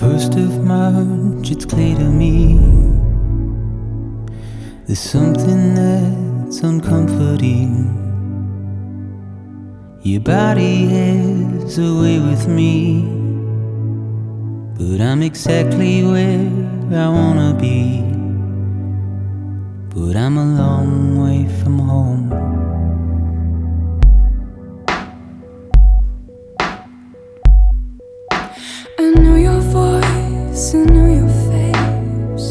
1st of March, it's clear to me there's something that's uncomforting. Your body is away with me, but I'm exactly where I wanna be. But I'm a long way from home. I know your voice, I know your face.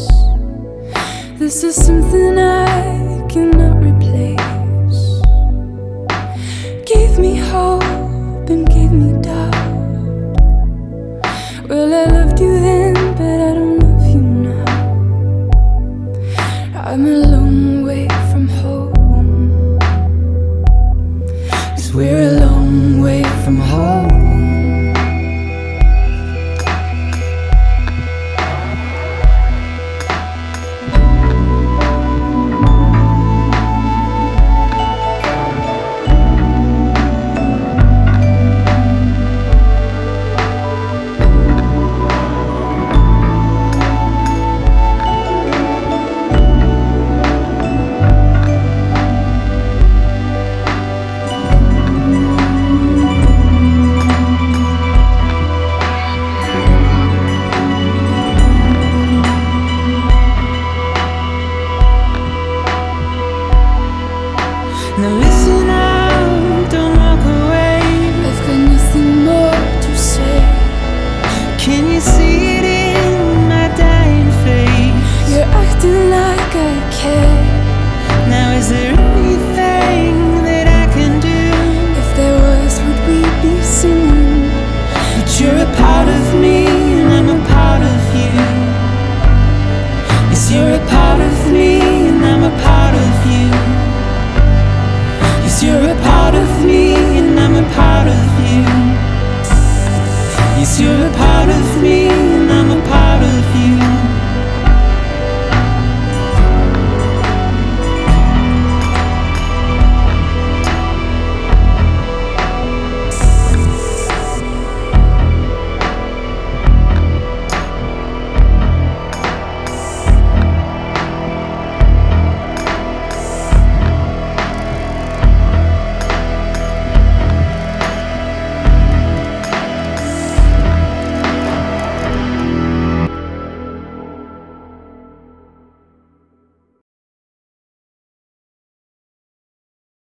This is something I cannot replace. Gave me hope and gave me doubt. Well, I loved you then, but I don't love you now. I'm a long way from home. 'Cause we're a long way from home. Now listen up, don't walk away. I've got nothing more to say. Can you see it in my dying face? You're acting like I care. Now is there anything that I can do? If there was, would we be singing? But you're a part of me and I'm a part of you. Yes, you're a part of me and I'm a part of you. Yes, you're a part of me and I'm a part of you. Yes, you're a part of me